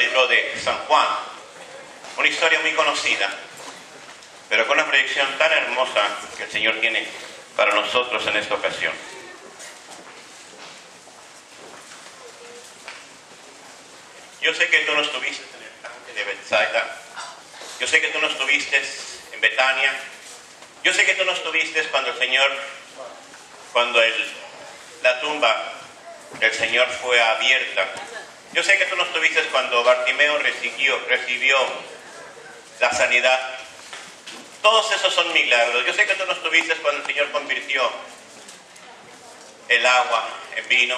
el libro de San Juan, una historia muy conocida, pero con una proyección tan hermosa que el Señor tiene para nosotros en esta ocasión. Yo sé que tú no estuviste en el tanque de Bethsaida, yo sé que tú no estuviste en Betania, yo sé que tú no estuviste cuando el Señor, la tumba del Señor fue abierta. Yo sé que tú no estuviste cuando Bartimeo recibió la sanidad. Todos esos son milagros. Yo sé que tú no estuviste cuando el Señor convirtió el agua en vino.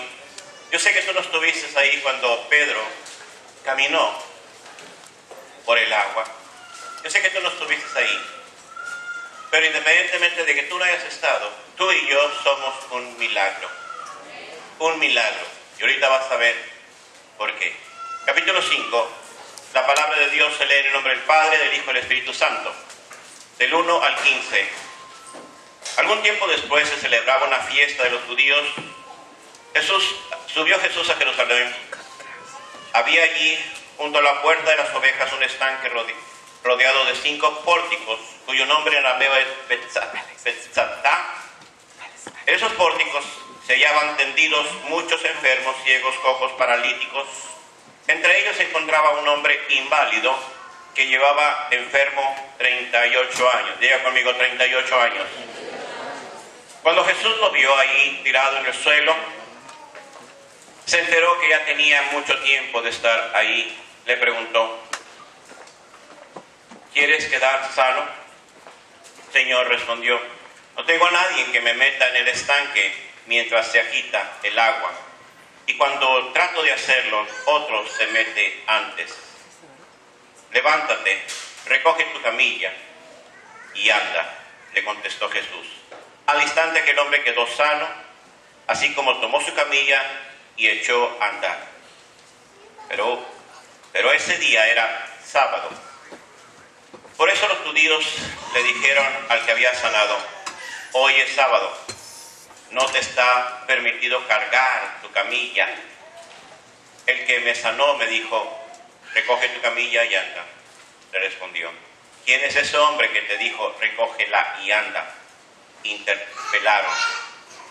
Yo sé que tú no estuviste ahí cuando Pedro caminó por el agua. Yo sé que tú no estuviste ahí. Pero independientemente de que tú no hayas estado, tú y yo somos un milagro. Un milagro. Y ahorita vas a ver por qué. Capítulo 5. La palabra de Dios se lee en el nombre del Padre, del Hijo y del Espíritu Santo. Del 1 al 15. Algún tiempo después se celebraba una fiesta de los judíos. Subió Jesús a Jerusalén. Había allí, junto a la puerta de las ovejas, un estanque rodeado de 5 pórticos, cuyo nombre en arameo es Bethzatá. En esos pórticos se hallaban tendidos muchos enfermos, ciegos, cojos, paralíticos. Entre ellos se encontraba un hombre inválido que llevaba enfermo 38 años. Diga conmigo, 38 años. Cuando Jesús lo vio ahí tirado en el suelo, se enteró que ya tenía mucho tiempo de estar ahí. Le preguntó: ¿quieres quedar sano? Señor, respondió: no tengo a nadie que me meta en el estanque mientras se agita el agua. Y cuando trato de hacerlo, otro se mete antes. Levántate, recoge tu camilla y anda, le contestó Jesús. Al instante aquel hombre quedó sano, así como tomó su camilla y echó a andar. Pero ese día era sábado. Por eso los judíos le dijeron al que había sanado: hoy es sábado, no te está permitido cargar tu camilla. El que me sanó me dijo: recoge tu camilla y anda. Le respondió: ¿quién es ese hombre que te dijo recógela y anda? Interpelaron.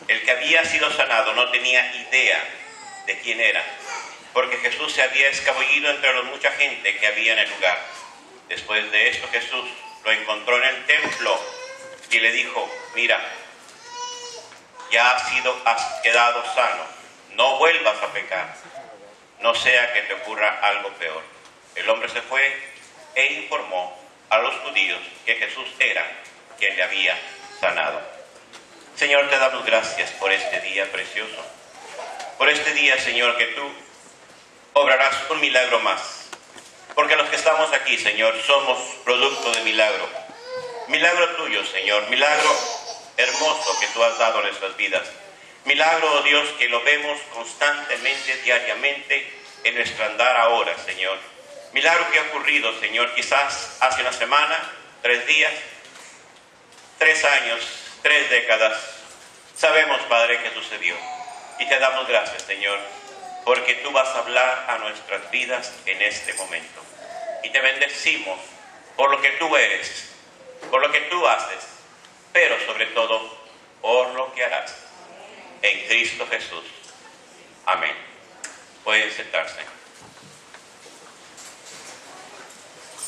El que había sido sanado no tenía idea de quién era, porque Jesús se había escabullido entre la mucha gente que había en el lugar. Después de esto Jesús lo encontró en el templo y le dijo: mira, ya has quedado sano, no vuelvas a pecar, no sea que te ocurra algo peor. El hombre se fue e informó a los judíos que Jesús era quien le había sanado. Señor, te damos gracias por este día precioso, por este día, Señor, que tú obrarás un milagro más, porque los que estamos aquí, Señor, somos producto de milagro. Milagro tuyo, Señor, milagro hermoso que tú has dado a nuestras vidas. Milagro, oh Dios, que lo vemos constantemente, diariamente, en nuestro andar ahora, Señor. Milagro que ha ocurrido, Señor, quizás hace una semana, 3 días, 3 años, 3 décadas. Sabemos, Padre, que sucedió. Y te damos gracias, Señor, porque tú vas a hablar a nuestras vidas en este momento. Y te bendecimos por lo que tú eres, por lo que tú haces, pero sobre todo por lo que harás. En Cristo Jesús. Amén. Pueden sentarse.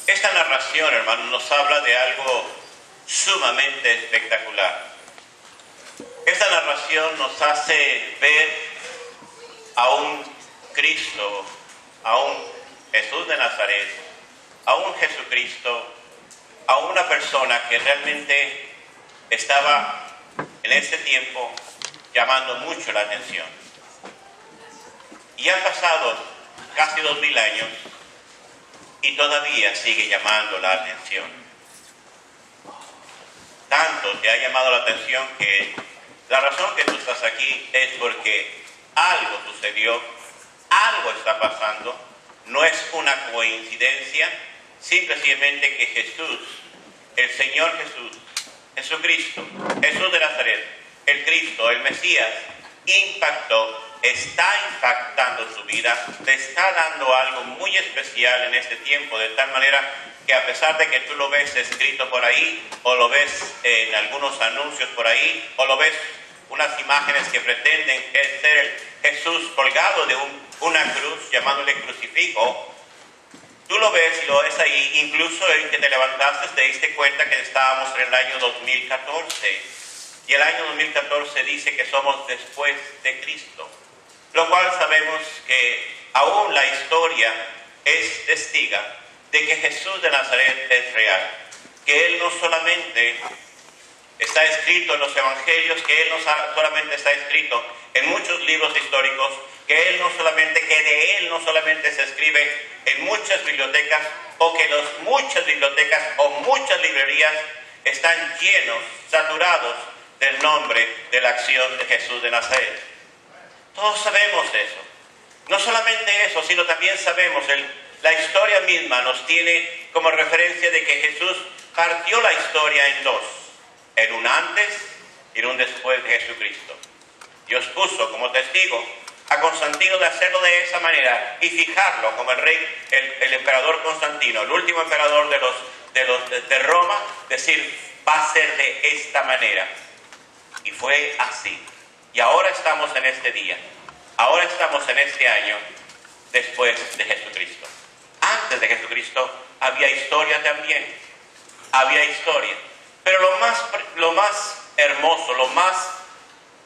Esta narración, hermanos, nos habla de algo sumamente espectacular. Esta narración nos hace ver a un Cristo, a un Jesús de Nazaret, a un Jesucristo, a una persona que realmente estaba en ese tiempo llamando mucho la atención. Y han pasado casi 2000 años y todavía sigue llamando la atención. Tanto te ha llamado la atención que la razón que tú estás aquí es porque algo sucedió, algo está pasando. No es una coincidencia, simplemente que Jesús, el Señor Jesús, Jesucristo, Jesús de Nazaret, el Cristo, el Mesías, impactó está impactando tu vida, te está dando algo muy especial en este tiempo, de tal manera que a pesar de que tú lo ves escrito por ahí, o lo ves en algunos anuncios por ahí, o lo ves unas imágenes que pretenden ser el Jesús colgado de una cruz, llamándole crucifijo, tú lo ves y lo ves ahí, incluso el que te levantaste te diste cuenta que estábamos en el año 2014, y el año 2014 dice que somos después de Cristo, lo cual sabemos que aún la historia es testiga de que Jesús de Nazaret es real, que Él no solamente está escrito en los evangelios, que Él no solamente está escrito en muchos libros históricos, que de Él no solamente se escribe en muchas bibliotecas, o que muchas bibliotecas o muchas librerías están llenos, saturados del nombre, de la acción de Jesús de Nazaret. Todos sabemos eso. No solamente eso, sino también sabemos, la historia misma nos tiene como referencia de que Jesús partió la historia en dos, en un antes y en un después de Jesucristo. Dios puso como testigo a Constantino de hacerlo de esa manera y fijarlo como el rey, el emperador Constantino, el último emperador de Roma, decir, va a ser de esta manera. Y fue así. Y ahora estamos en este día, ahora estamos en este año después de Jesucristo. Antes de Jesucristo había historia también, había historia. Pero lo más hermoso, lo más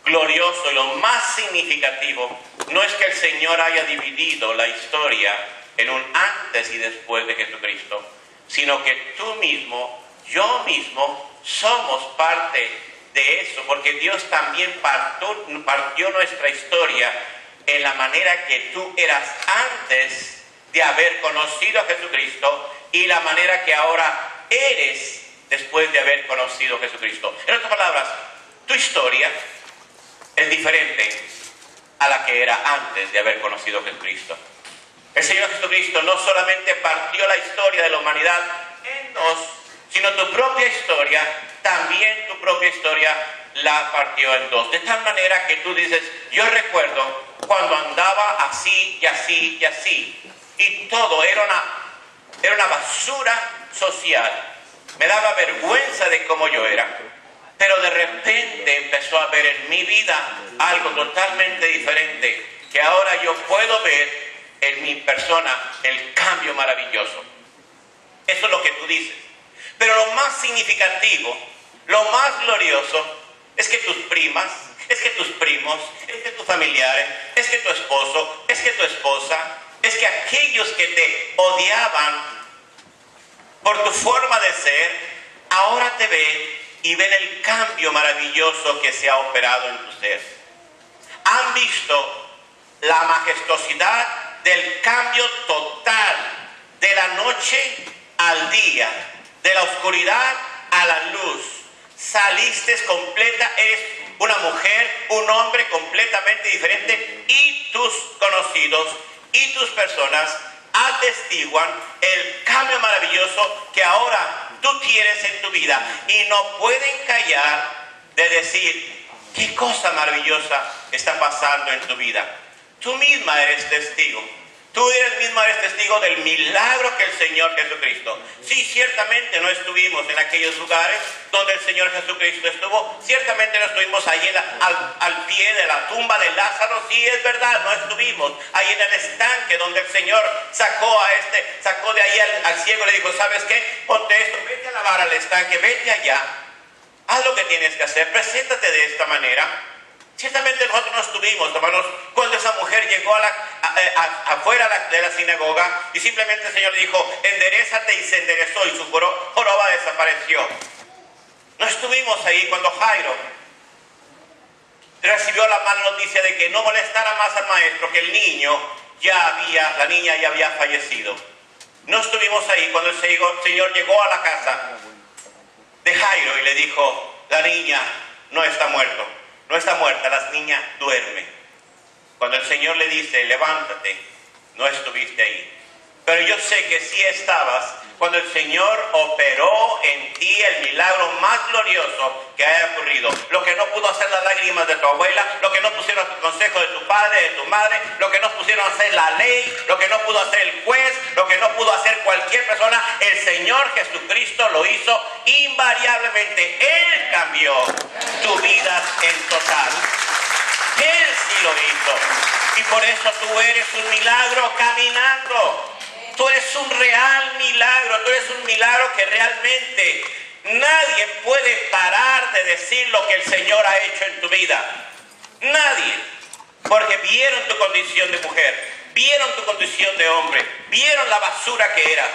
glorioso y lo más significativo no es que el Señor haya dividido la historia en un antes y después de Jesucristo, sino que tú mismo, yo mismo, somos parte de eso, porque Dios también partió nuestra historia en la manera que tú eras antes de haber conocido a Jesucristo y la manera que ahora eres después de haber conocido a Jesucristo. En otras palabras, tu historia es diferente a la que era antes de haber conocido a Jesucristo. El Señor Jesucristo no solamente partió la historia de la humanidad en dos, sino tu propia historia, también tu propia historia la partió en dos. De tal manera que tú dices, yo recuerdo cuando andaba así y así y así, y todo era una basura social. Me daba vergüenza de cómo yo era. Pero de repente empezó a ver en mi vida algo totalmente diferente, que ahora yo puedo ver en mi persona el cambio maravilloso. Eso es lo que tú dices. Pero lo más significativo, lo más glorioso, es que tus primas, es que tus primos, es que tus familiares, es que tu esposo, es que tu esposa, es que aquellos que te odiaban por tu forma de ser, ahora te ven y ven el cambio maravilloso que se ha operado en tu ser. Han visto la majestuosidad del cambio total, de la noche al día, de la oscuridad a la luz. Saliste completa, eres una mujer, un hombre completamente diferente, y tus conocidos y tus personas atestiguan el cambio maravilloso que ahora tú tienes en tu vida, y no pueden callar de decir, qué cosa maravillosa está pasando en tu vida. Tú misma eres testigo. Tú misma eres testigo del milagro que el Señor Jesucristo. Sí, ciertamente no estuvimos en aquellos lugares donde el Señor Jesucristo estuvo. Ciertamente no estuvimos ahí al pie de la tumba de Lázaro. Sí, es verdad, no estuvimos ahí en el estanque donde el Señor sacó de ahí al ciego y le dijo, ¿sabes qué? Ponte esto, vete a lavar al estanque, vete allá. Haz lo que tienes que hacer, preséntate de esta manera. Ciertamente nosotros no estuvimos, hermanos, cuando esa mujer llegó afuera de la sinagoga y simplemente el Señor le dijo, enderézate, y se enderezó y su joroba desapareció. No estuvimos ahí cuando Jairo recibió la mala noticia de que no molestara más al maestro, que la niña ya había fallecido. No estuvimos ahí cuando el Señor llegó a la casa de Jairo y le dijo, la niña no está muerta, la niña duerme. Cuando el Señor le dice, levántate, no estuviste ahí. Pero yo sé que sí estabas cuando el Señor operó en ti el milagro más glorioso que haya ocurrido. Lo que no pudo hacer las lágrimas de tu abuela, lo que no pusieron el consejo de tu padre, de tu madre, lo que no pusieron hacer la ley, lo que no pudo hacer el juez, lo que no pudo hacer cualquier persona, el Señor Jesucristo lo hizo invariablemente. Él cambió tu vida en total. Él sí lo hizo. Y por eso tú eres un milagro caminando. Tú eres un real milagro. Tú eres un milagro que realmente nadie puede parar de decir lo que el Señor ha hecho en tu vida. Nadie. Porque vieron tu condición de mujer, vieron tu condición de hombre, vieron la basura que eras,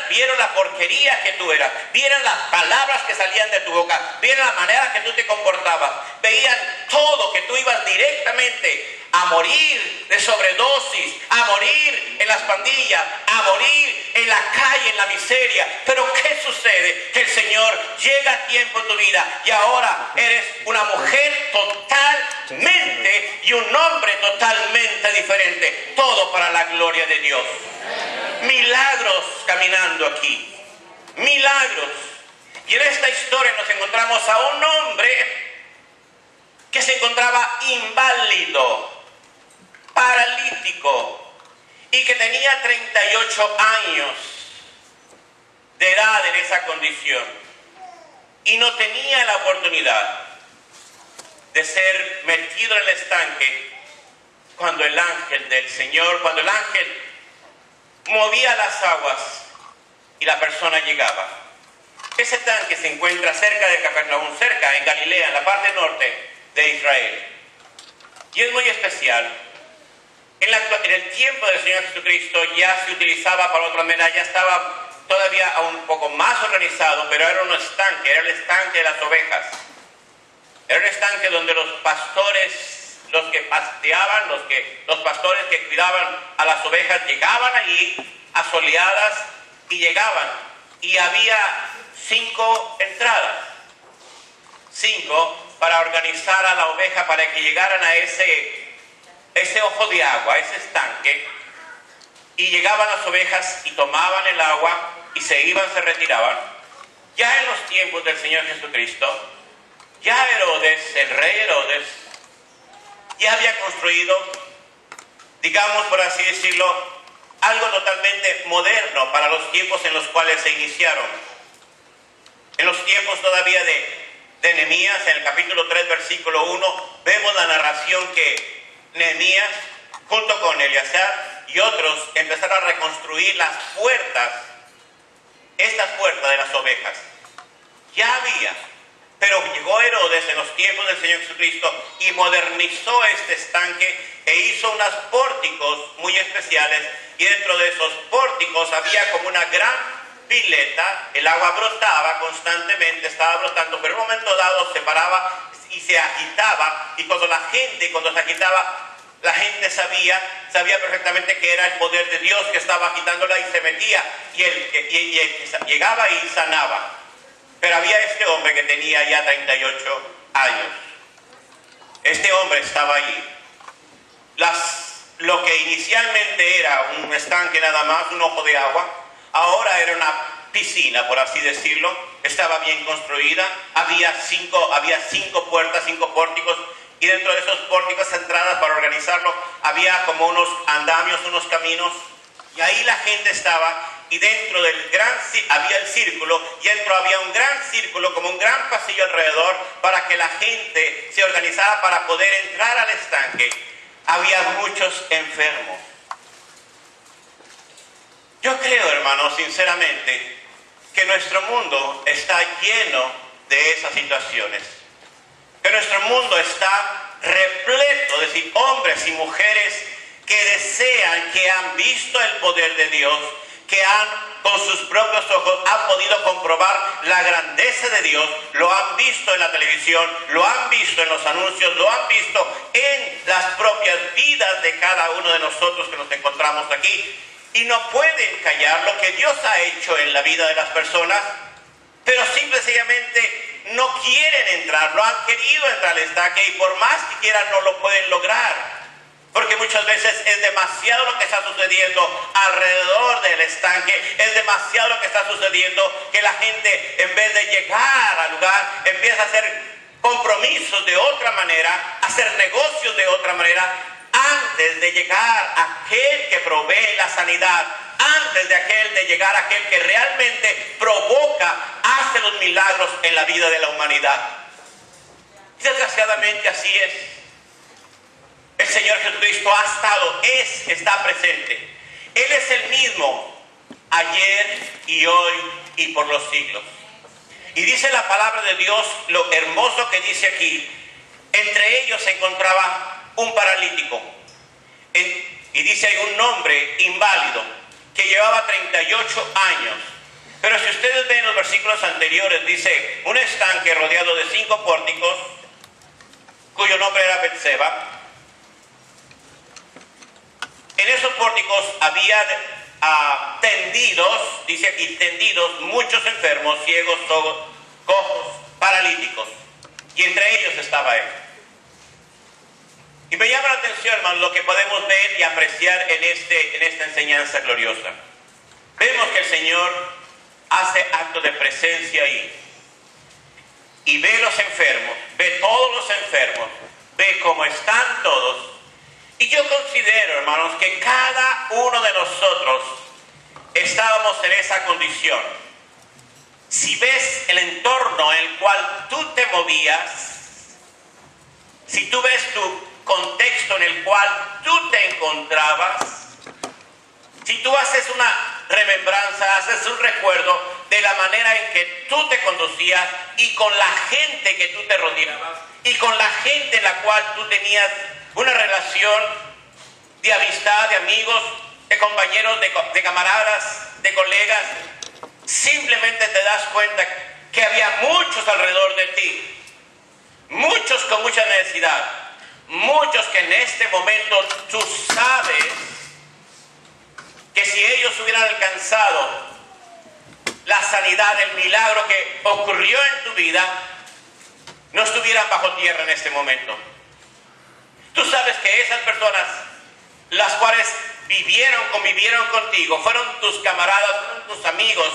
vieron la porquería que tú eras, vieron las palabras que salían de tu boca, vieron la manera que tú te comportabas, veían todo, que tú ibas directamente a morir de sobredosis, a morir en las pandillas, a morir en la calle, en la miseria. Pero ¿qué sucede? Que el Señor llega a tiempo en tu vida y ahora eres una mujer totalmente y un hombre totalmente diferente. Todo para la gloria de Dios. Milagros caminando aquí. Milagros. Y en esta historia nos encontramos a un hombre que se encontraba inválido, paralítico, y que tenía 38 años de edad en esa condición, y no tenía la oportunidad de ser metido en el estanque cuando el ángel del Señor, cuando el ángel movía las aguas y la persona llegaba. Ese estanque se encuentra cerca de Capernaum, cerca en Galilea, en la parte norte de Israel, y es muy especial. En el tiempo del Señor Jesucristo ya se utilizaba para otra manera, ya estaba todavía un poco más organizado, pero era un estanque, era el estanque de las ovejas. Era un estanque donde los pastores, los que pasteaban, los pastores que cuidaban a las ovejas, llegaban allí asoleadas y llegaban. Y había 5 entradas, 5 para organizar a la oveja para que llegaran a ese ojo de agua, ese estanque, y llegaban las ovejas y tomaban el agua y se iban, se retiraban. Ya en los tiempos del Señor Jesucristo, ya Herodes, el rey Herodes, ya había construido, digamos por así decirlo, algo totalmente moderno para los tiempos en los cuales se iniciaron. En los tiempos todavía de Nehemías, en el capítulo 3, versículo 1, vemos la narración que Nehemías, junto con Eleazar y otros, empezaron a reconstruir las puertas, estas puertas de las ovejas. Ya había, pero llegó Herodes en los tiempos del Señor Jesucristo y modernizó este estanque e hizo unos pórticos muy especiales, y dentro de esos pórticos había como una gran pileta. El agua brotaba constantemente, estaba brotando, pero en un momento dado se paraba y se agitaba, y cuando se agitaba, la gente sabía perfectamente que era el poder de Dios que estaba agitándola, y se metía, y el que llegaba y sanaba. Pero había este hombre que tenía ya 38 años. Este hombre estaba allí. Lo que inicialmente era un estanque nada más, un ojo de agua, ahora era una piscina, por así decirlo. Estaba bien construida. Había cinco puertas, 5 pórticos, y dentro de esos pórticos, entradas para organizarlo, había como unos andamios, unos caminos, y ahí la gente estaba. Y dentro del había el círculo, y dentro había un gran círculo, como un gran pasillo alrededor, para que la gente se organizara para poder entrar al estanque. Había muchos enfermos. Yo creo, hermanos, sinceramente, que nuestro mundo está lleno de esas situaciones. Que nuestro mundo está repleto de hombres y mujeres que desean, que han visto el poder de Dios, que con sus propios ojos han podido comprobar la grandeza de Dios, lo han visto en la televisión, lo han visto en los anuncios, lo han visto en las propias vidas de cada uno de nosotros que nos encontramos aquí, y no pueden callar lo que Dios ha hecho en la vida de las personas, pero simple y sencillamente no quieren entrar, no han querido entrar al estanque, y por más que quieran no lo pueden lograr. Porque muchas veces es demasiado lo que está sucediendo alrededor del estanque, es demasiado lo que está sucediendo que la gente, en vez de llegar al lugar, empieza a hacer compromisos de otra manera, a hacer negocios de otra manera, antes de llegar a aquel que provee la sanidad, antes de llegar a aquel que realmente provoca, hace los milagros en la vida de la humanidad. Desgraciadamente así es. El Señor Jesucristo ha estado, está presente. Él es el mismo ayer y hoy y por los siglos. Y dice la palabra de Dios, lo hermoso que dice aquí, entre ellos se encontraba un paralítico. Y dice hay un hombre inválido que llevaba 38 años. Pero si ustedes ven los versículos anteriores, dice un estanque rodeado de 5 pórticos, cuyo nombre era Betseba. En esos pórticos había tendidos, dice aquí, tendidos muchos enfermos, ciegos, cojos, paralíticos. Y entre ellos estaba él. Y me llama la atención, hermano, lo que podemos ver y apreciar en esta enseñanza gloriosa. Vemos que el Señor hace acto de presencia ahí. Y ve los enfermos, ve todos los enfermos, ve cómo están todos. Y yo considero, hermanos, que cada uno de nosotros estábamos en esa condición. Si ves el entorno en el cual tú te movías, si tú ves tu contexto en el cual tú te encontrabas, si tú haces una remembranza, haces un recuerdo de la manera en que tú te conducías y con la gente que tú te rodeabas y con la gente en la cual tú tenías una relación de amistad, de amigos, de compañeros, de camaradas, de colegas, simplemente te das cuenta que había muchos alrededor de ti, muchos con mucha necesidad, muchos que en este momento tú sabes que si ellos hubieran alcanzado la sanidad, el milagro que ocurrió en tu vida, no estuvieran bajo tierra en este momento. Tú sabes que esas personas, las cuales convivieron contigo, fueron tus camaradas, fueron tus amigos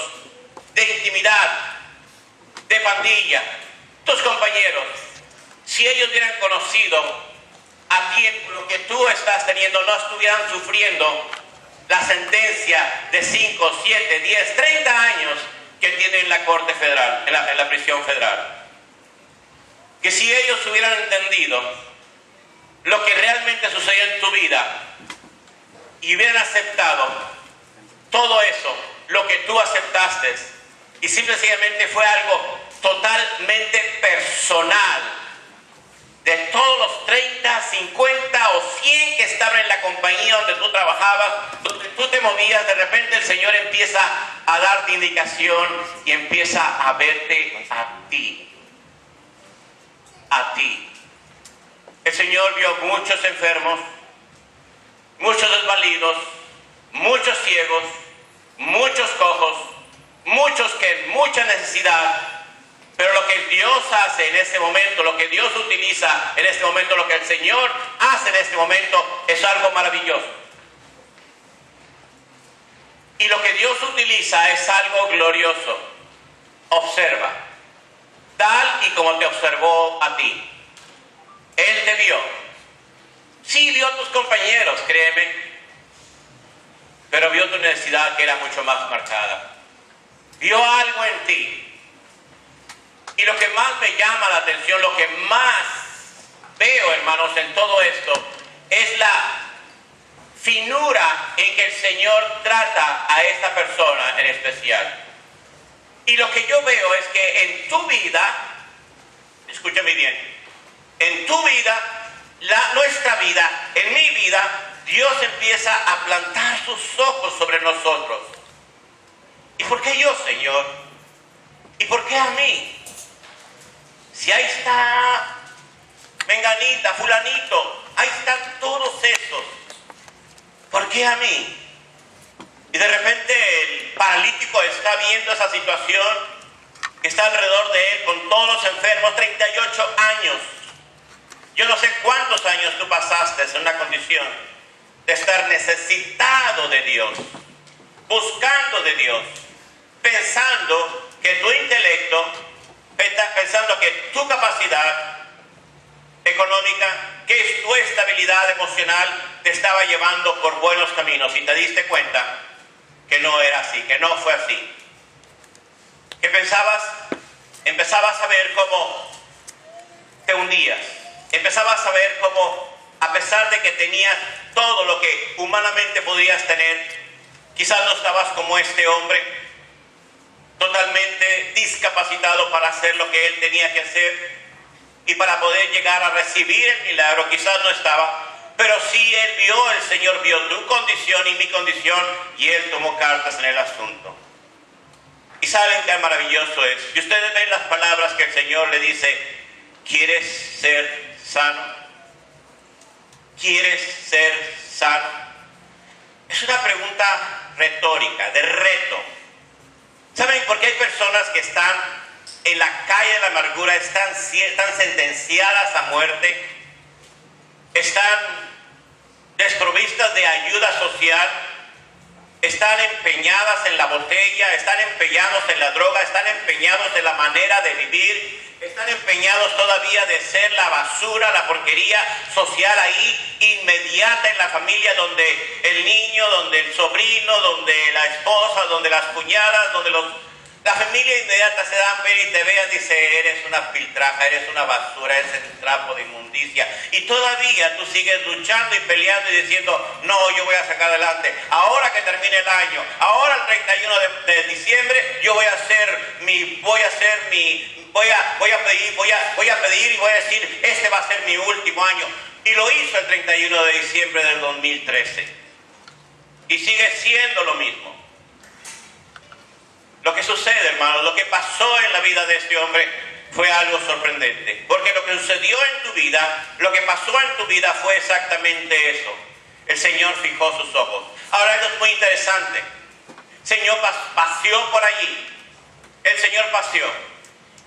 de intimidad, de pandilla, tus compañeros. Si ellos hubieran conocido a ti lo que tú estás teniendo, no estuvieran sufriendo la sentencia de 5, 7, 10, 30 años que tienen en la Corte Federal, en la prisión federal. Que si ellos hubieran entendido lo que realmente sucedió en tu vida y hubieran aceptado todo eso, lo que tú aceptaste, y simplemente fue algo totalmente personal, de todos los 30, 50 o 100 que estaban en la compañía donde tú trabajabas, donde tú te movías, de repente el Señor empieza a darte indicación y empieza a verte a ti. A ti. El Señor vio muchos enfermos, muchos desvalidos, muchos ciegos, muchos cojos, muchos que en mucha necesidad. Pero lo que Dios hace en este momento, lo que Dios utiliza en este momento, lo que el Señor hace en este momento es algo maravilloso. Y lo que Dios utiliza es algo glorioso. Observa, tal y como te observó a ti. Él te vio. Sí vio a tus compañeros, créeme, pero vio tu necesidad que era mucho más marcada. Vio algo en ti. Y lo que más me llama la atención, lo que más veo, hermanos, en todo esto, es la finura en que el Señor trata a esta persona en especial. Y lo que yo veo es que en tu vida, escúchame bien, en tu vida, nuestra vida, en mi vida, Dios empieza a plantar sus ojos sobre nosotros. ¿Y por qué yo, Señor? ¿Y por qué a mí? Si ahí está menganita, fulanito, ahí están todos esos, ¿por qué a mí? Y de repente el paralítico está viendo esa situación, que está alrededor de él con todos los enfermos, 38 años. Yo no sé cuántos años tú pasaste en una condición de estar necesitado de Dios, buscando de Dios, pensando que tu intelecto, pensando que tu capacidad económica, que tu estabilidad emocional te estaba llevando por buenos caminos, y te diste cuenta que no era así, que no fue así. Que empezabas a ver cómo te hundías, empezabas a ver cómo, a pesar de que tenías todo lo que humanamente podías tener, quizás no estabas como este hombre, totalmente discapacitado para hacer lo que él tenía que hacer y para poder llegar a recibir el milagro. Quizás no estaba, pero sí el Señor vio tu condición y mi condición, y Él tomó cartas en el asunto. Y saben qué maravilloso es. Y ustedes ven las palabras que el Señor le dice: ¿quieres ser sano? ¿Quieres ser sano? Es una pregunta retórica, de reto. ¿Saben por qué hay personas que están en la calle de la amargura, están sentenciadas a muerte, están desprovistas de ayuda social, están empeñadas en la botella, están empeñados en la droga, están empeñados en la manera de vivir, están empeñados todavía de ser la basura, la porquería social ahí inmediata en la familia, donde el niño, donde el sobrino, donde la esposa, donde las cuñadas, donde la familia inmediata se dan pena y te vean y dice: eres una piltraja, eres una basura, eres un trapo de inmundicia. Y todavía tú sigues luchando y peleando y diciendo: no, yo voy a sacar adelante. Ahora que termine el año, ahora el 31 de diciembre, yo voy a pedir y voy a decir: este va a ser mi último año. Y lo hizo el 31 de diciembre del 2013. Y sigue siendo lo mismo. Lo que sucede, hermanos, lo que pasó en la vida de este hombre fue algo sorprendente. Porque lo que sucedió en tu vida, lo que pasó en tu vida fue exactamente eso. El Señor fijó sus ojos. Ahora, esto es muy interesante. El Señor paseó por allí. El Señor paseó.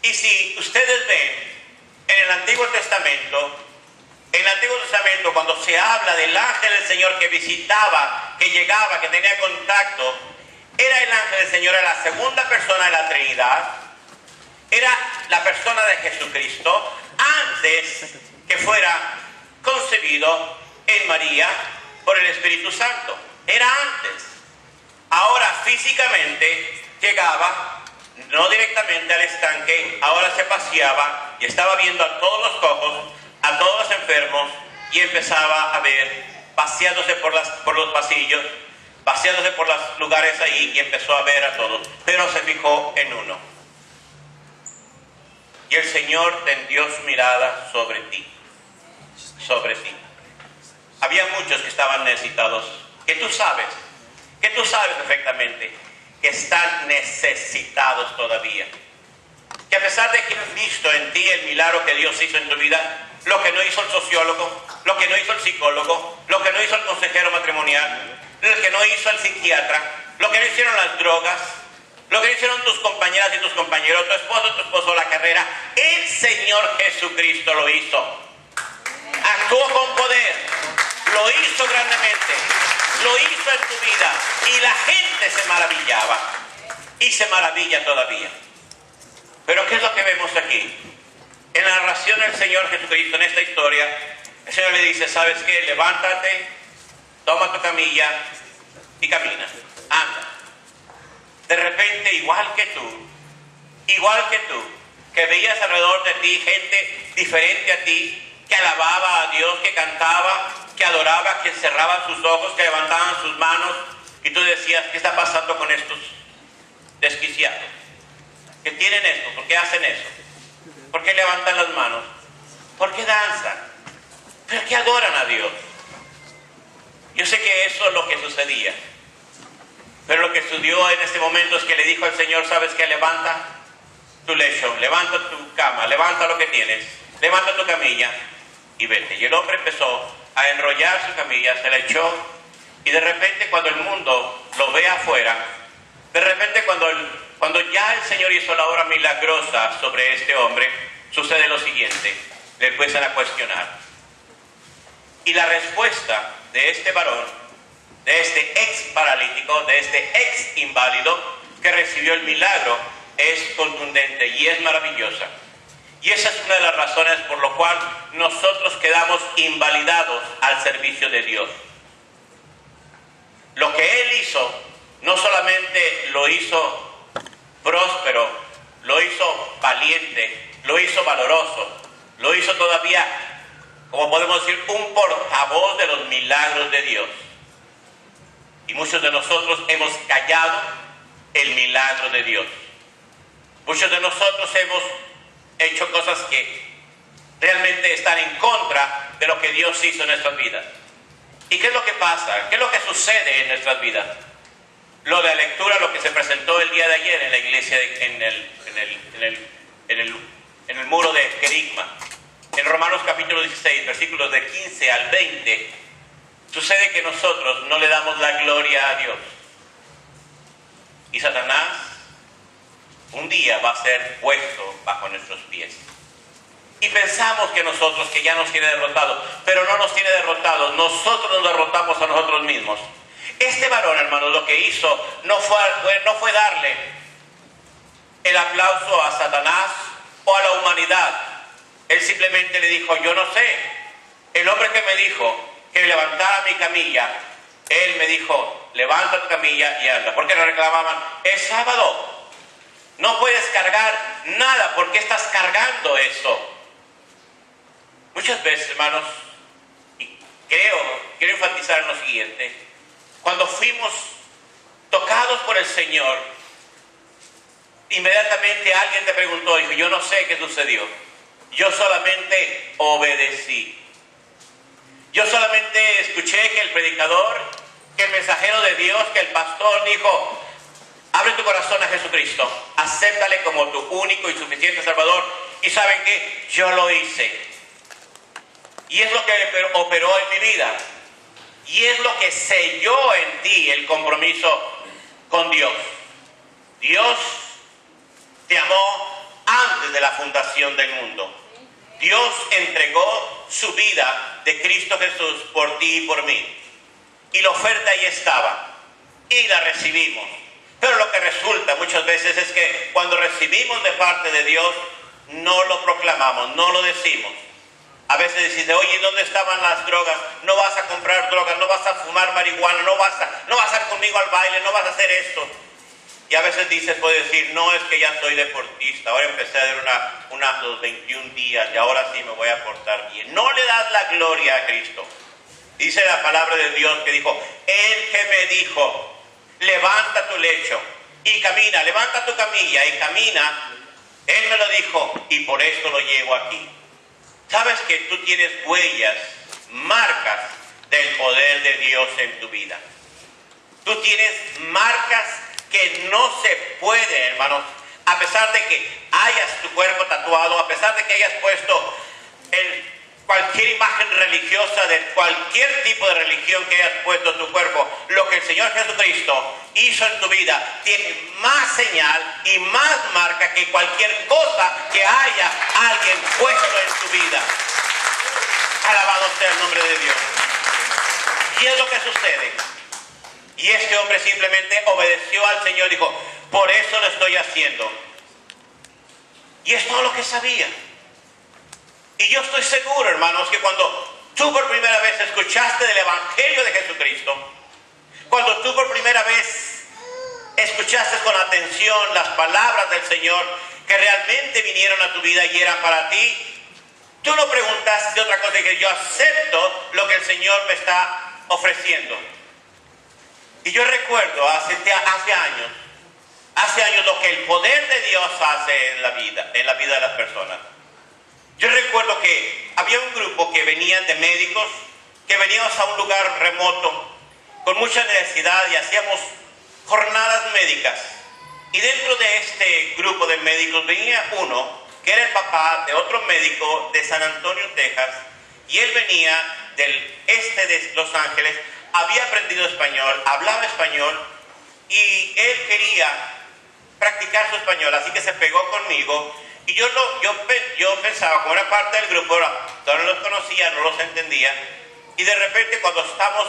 Y si ustedes ven en el Antiguo Testamento, cuando se habla del ángel del Señor que visitaba, que llegaba, que tenía contacto, era el ángel del Señor, era la segunda persona de la Trinidad, era la persona de Jesucristo, antes que fuera concebido en María por el Espíritu Santo. Era antes. Ahora físicamente llegaba, no directamente al estanque, ahora se paseaba y estaba viendo a todos los cojos, a todos los enfermos, y empezaba a ver, paseándose por los pasillos, paseándose por los lugares ahí, y empezó a ver a todos, pero se fijó en uno. Y el Señor tendió su mirada sobre ti, sobre ti. Había muchos que estaban necesitados, que tú sabes perfectamente que están necesitados todavía. Que a pesar de que has visto en ti el milagro que Dios hizo en tu vida, lo que no hizo el sociólogo, lo que no hizo el psicólogo, lo que no hizo el consejero matrimonial, lo que no hizo el psiquiatra, lo que no hicieron las drogas, lo que no hicieron tus compañeras y tus compañeros, tu esposo, la carrera, el Señor Jesucristo lo hizo. Actuó con poder, lo hizo grandemente, lo hizo en tu vida, y la gente se maravillaba, y se maravilla todavía. Pero ¿qué es lo que vemos aquí? En la narración del Señor Jesucristo, en esta historia, el Señor le dice: ¿sabes qué? Levántate, toma tu camilla y camina, anda. De repente, igual que tú, que veías alrededor de ti gente diferente a ti, que alababa a Dios, que cantaba, que adoraba, que cerraban sus ojos, que levantaban sus manos, y tú decías: ¿qué está pasando con estos desquiciados? ¿Qué tienen esto? ¿Por qué hacen eso? ¿Por qué levantan las manos? ¿Por qué danzan? ¿Por qué adoran a Dios? Yo sé que eso es lo que sucedía. Pero lo que sucedió en este momento es que le dijo al Señor: ¿sabes qué? Levanta tu lecho, levanta tu cama, levanta lo que tienes, levanta tu camilla y vete. Y el hombre empezó a enrollar su camilla, se la echó, y de repente, cuando el mundo lo ve afuera, de repente cuando ya el Señor hizo la obra milagrosa sobre este hombre, sucede lo siguiente. le empiezan a cuestionar. Y la respuesta de este varón, de este ex paralítico, de este ex inválido que recibió el milagro, es contundente y es maravillosa. Y esa es una de las razones por lo cual nosotros quedamos invalidados al servicio de Dios. Lo que Él hizo, no solamente lo hizo próspero, lo hizo valiente, lo hizo valoroso, lo hizo todavía, como podemos decir, un portavoz de los milagros de Dios. Y muchos de nosotros hemos callado el milagro de Dios. Muchos de nosotros hemos hecho cosas que realmente están en contra de lo que Dios hizo en nuestras vidas. ¿Y qué es lo que pasa? ¿Qué es lo que sucede en nuestras vidas? Lo de la lectura, lo que se presentó el día de ayer en la iglesia, en el muro de Querigma, en Romanos capítulo 16, versículos de 15 al 20, sucede que nosotros no le damos la gloria a Dios. Y Satanás un día va a ser puesto bajo nuestros pies. Y pensamos que nosotros, que ya nos tiene derrotados, pero no nos tiene derrotados, nosotros nos derrotamos a nosotros mismos. Este varón, hermanos, lo que hizo no fue darle el aplauso a Satanás o a la humanidad. Él simplemente le dijo, yo no sé. El hombre que me dijo que levantara mi camilla, él me dijo, levanta tu camilla y anda. Porque le reclamaban, es sábado, no puedes cargar nada, ¿por qué estás cargando eso? Muchas veces, hermanos, y quiero enfatizar en lo siguiente: cuando fuimos tocados por el Señor, inmediatamente alguien te preguntó, dijo, yo no sé qué sucedió, yo solamente obedecí. Yo solamente escuché que el predicador, que el mensajero de Dios, que el pastor dijo, abre tu corazón a Jesucristo, acéptale como tu único y suficiente Salvador. Y ¿saben qué? Yo lo hice. Y es lo que operó en mi vida. Y es lo que selló en ti el compromiso con Dios. Dios te amó antes de la fundación del mundo. Dios entregó su vida de Cristo Jesús por ti y por mí. Y la oferta ahí estaba. Y la recibimos. Pero lo que resulta muchas veces es que cuando recibimos de parte de Dios, no lo proclamamos, no lo decimos. A veces dices, oye, ¿dónde estaban las drogas? No vas a comprar drogas, no vas a fumar marihuana, no vas a ir conmigo al baile, no vas a hacer esto. Y a veces puedes decir, no, es que ya soy deportista, ahora empecé a dar los 21 días y ahora sí me voy a portar bien. No le das la gloria a Cristo. Dice la palabra de Dios que dijo, Él que me dijo, levanta tu lecho y camina, levanta tu camilla y camina. Él me lo dijo y por eso lo llevo aquí. Sabes que tú tienes huellas, marcas del poder de Dios en tu vida. Tú tienes marcas que no se pueden, hermanos, a pesar de que hayas tu cuerpo tatuado, a pesar de que hayas puesto cualquier imagen religiosa, de cualquier tipo de religión que hayas puesto en tu cuerpo, lo que el Señor Jesucristo hizo en tu vida tiene más señal y más marca que cualquier cosa que haya alguien puesto en tu vida. Alabado sea el nombre de Dios. Y es lo que sucede. Y este hombre simplemente obedeció al Señor y dijo, por eso lo estoy haciendo. Y es todo lo que sabía. Y yo estoy seguro, hermanos, que cuando tú por primera vez escuchaste del Evangelio de Jesucristo, cuando tú por primera vez escuchaste con atención las palabras del Señor que realmente vinieron a tu vida y eran para ti, tú no preguntaste otra cosa que yo acepto lo que el Señor me está ofreciendo. Y yo recuerdo hace años lo que el poder de Dios hace en la vida de las personas. Yo recuerdo que había un grupo que venían de médicos, que veníamos a un lugar remoto, con mucha necesidad y hacíamos jornadas médicas. Y dentro de este grupo de médicos venía uno, que era el papá de otro médico de San Antonio, Texas, y él venía del este de Los Ángeles, había aprendido español, hablaba español, y él quería practicar su español, así que se pegó conmigo Y yo pensaba, como era parte del grupo, todavía no los conocía, no los entendía, y de repente cuando estamos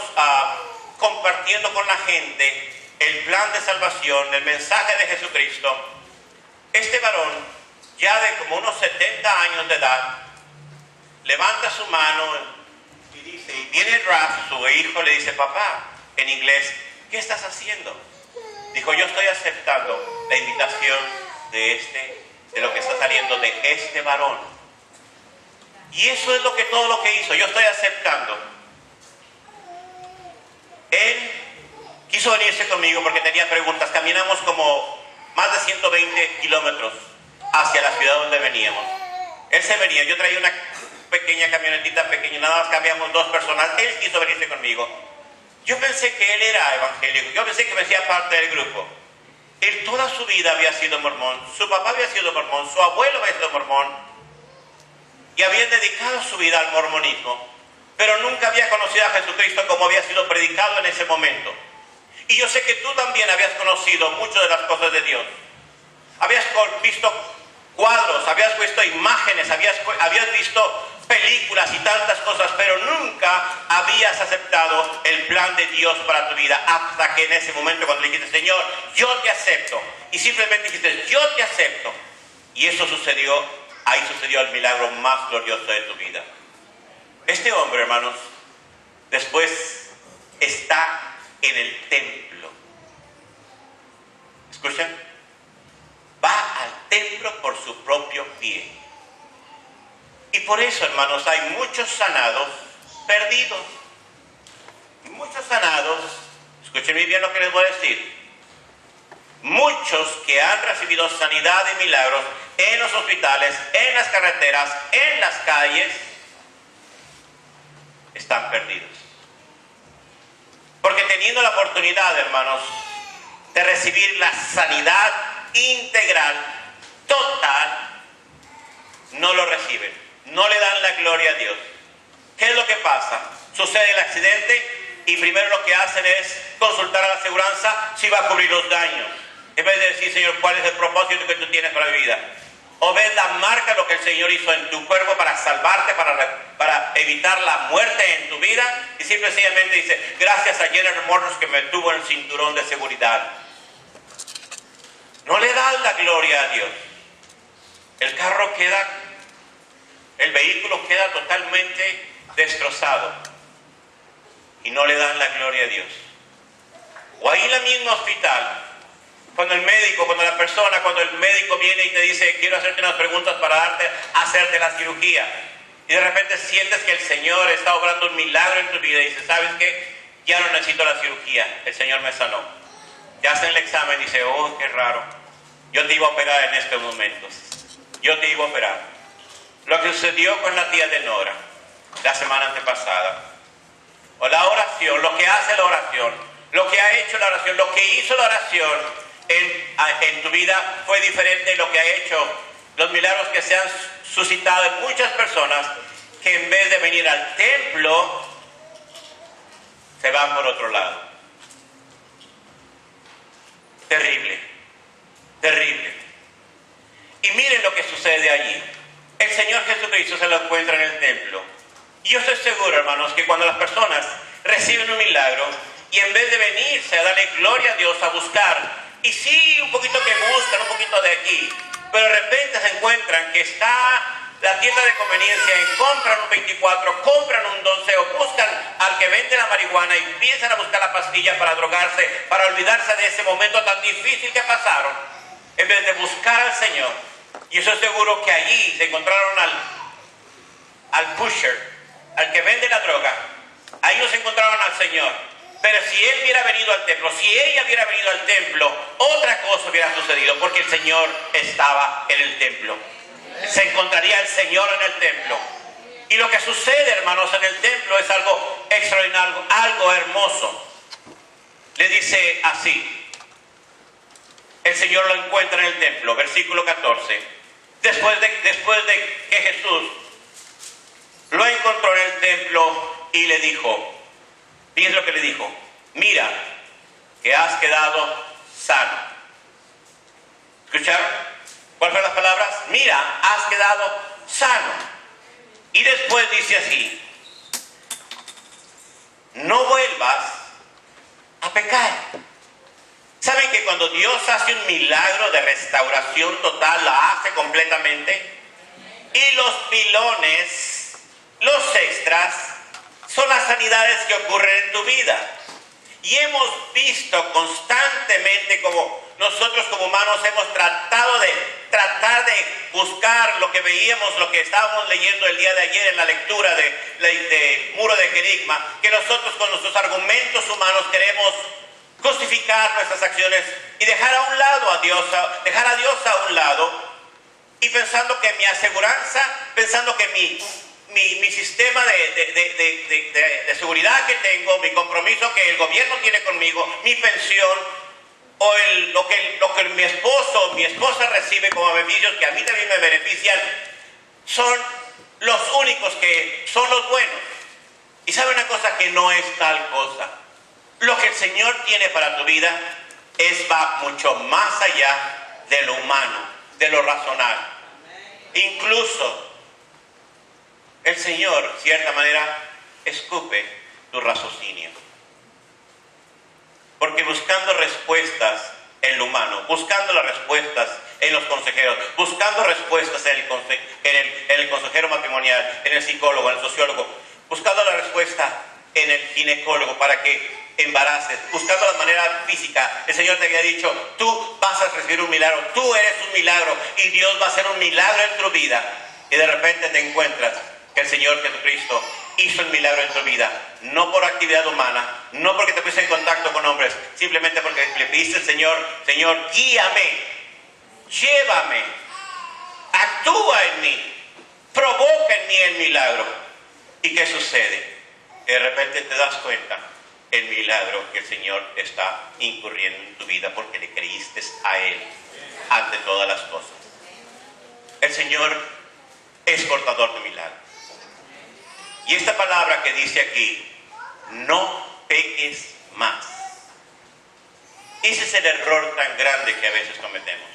compartiendo con la gente el plan de salvación, el mensaje de Jesucristo, este varón, ya de como unos 70 años de edad, levanta su mano y dice, y viene Raf, su hijo, le dice, papá, en inglés, ¿qué estás haciendo? Dijo, yo estoy aceptando la invitación de lo que está saliendo de este varón. Y eso es todo lo que hizo, yo estoy aceptando. Él quiso venirse conmigo porque tenía preguntas. Caminamos como más de 120 kilómetros hacia la ciudad donde veníamos. Él se venía, yo traía una pequeña camionetita pequeña, nada más cambiamos 2 personas. Él quiso venirse conmigo. Yo pensé que él era evangélico, yo pensé que me hacía parte del grupo. Él toda su vida había sido mormón, su papá había sido mormón, su abuelo había sido mormón, y habían dedicado su vida al mormonismo, pero nunca había conocido a Jesucristo como había sido predicado en ese momento. Y yo sé que tú también habías conocido muchas de las cosas de Dios. Habías visto cuadros, habías visto imágenes, habías visto películas y tantas cosas, pero nunca habías aceptado el plan de Dios para tu vida, hasta que en ese momento cuando le dijiste, Señor, yo te acepto, y simplemente dijiste, yo te acepto, y eso sucedió, ahí sucedió el milagro más glorioso de tu vida. Este hombre, hermanos, después está en el templo. ¿Escuchan? Va al templo por su propio pie. Y por eso, hermanos, hay muchos sanados perdidos. Muchos sanados, escuchen muy bien lo que les voy a decir. Muchos que han recibido sanidad y milagros en los hospitales, en las carreteras, en las calles, están perdidos. Porque teniendo la oportunidad, hermanos, de recibir la sanidad integral, total, no lo reciben, no le dan la gloria a Dios. ¿Qué es lo que pasa? Sucede el accidente y primero lo que hacen es consultar a la aseguranza si va a cubrir los daños, en vez de decir, Señor, ¿cuál es el propósito que tú tienes para mi vida? O ves la marca, lo que el Señor hizo en tu cuerpo para salvarte, para evitar la muerte en tu vida, y sencillamente dice, gracias a General Motors que me tuvo en el cinturón de seguridad. No le dan la gloria a Dios. El vehículo queda totalmente destrozado y no le dan la gloria a Dios. O ahí en el mismo hospital, cuando el médico viene y te dice, quiero hacerte unas preguntas para hacerte la cirugía, y de repente sientes que el Señor está obrando un milagro en tu vida y dices, ¿sabes qué? Ya no necesito la cirugía, el Señor me sanó. Ya hacen el examen y dice, oh, qué raro, yo te iba a operar en estos momentos, yo te iba a operar. Lo que sucedió con la tía de Nora la semana antepasada, o la oración, lo que hace la oración, lo que ha hecho la oración, lo que hizo la oración en tu vida fue diferente de lo que ha hecho los milagros que se han suscitado en muchas personas que en vez de venir al templo se van por otro lado. Terrible, terrible. Y miren lo que sucede allí. El Señor Jesucristo se lo encuentra en el templo. Y yo estoy seguro, hermanos, que cuando las personas reciben un milagro y en vez de venirse a darle gloria a Dios, a buscar, y sí, un poquito que buscan, un poquito de aquí, pero de repente se encuentran que está la tienda de conveniencia y compran un 24, compran un 12 o buscan al que vende la marihuana y empiezan a buscar la pastilla para drogarse, para olvidarse de ese momento tan difícil que pasaron, en vez de buscar al Señor. Y eso es seguro que allí se encontraron al pusher, al que vende la droga. Ahí no se encontraron al Señor. Pero si él hubiera venido al templo, si ella hubiera venido al templo, otra cosa hubiera sucedido, porque el Señor estaba en el templo. Se encontraría el Señor en el templo. Y lo que sucede, hermanos, en el templo es algo extraordinario, algo hermoso. Le dice así, el Señor lo encuentra en el templo, versículo 14. Después de que Jesús lo encontró en el templo y le dijo, fíjense lo que le dijo, mira que has quedado sano. ¿Escucharon? ¿Cuáles fueron las palabras? Mira quedado sano. Y después dice así: no vuelvas a pecar. ¿Saben que cuando Dios hace un milagro de restauración total, la hace completamente? Y los pilones, los extras, son las sanidades que ocurren en tu vida. Y hemos visto constantemente como nosotros como humanos hemos tratado de buscar lo que veíamos, lo que estábamos leyendo el día de ayer en la lectura de Muro de Querigma, que nosotros con nuestros argumentos humanos queremos justificar nuestras acciones y dejar a un lado a Dios, dejar a Dios a un lado, y pensando que mi aseguranza, pensando que mi sistema de seguridad que tengo, mi compromiso que el gobierno tiene conmigo, mi pensión, o lo que mi esposo o mi esposa recibe como beneficios que a mí también me benefician, son los únicos que son los buenos. Y sabe una cosa, que no es tal cosa. Lo que el Señor tiene para tu vida va mucho más allá de lo humano, de lo racional. Incluso el Señor, de cierta manera, escupe tu raciocinio. Porque buscando respuestas en lo humano, buscando las respuestas en los consejeros, buscando respuestas en el consejero matrimonial, en el psicólogo, en el sociólogo, buscando la respuesta en el ginecólogo para que embaraces, buscando la manera física. El Señor te había dicho: tú vas a recibir un milagro, tú eres un milagro y Dios va a hacer un milagro en tu vida. Y de repente te encuentras que el Señor Jesucristo hizo el milagro en tu vida, no por actividad humana, no porque te pusiste en contacto con hombres, simplemente porque le pediste al Señor: Señor, guíame, llévame, actúa en mí, provoca en mí el milagro. ¿Y qué sucede? De repente te das cuenta el milagro que el Señor está incurriendo en tu vida porque le creíste a Él ante todas las cosas. El Señor es portador de milagros. Y esta palabra que dice aquí: no peques más. Ese es el error tan grande que a veces cometemos.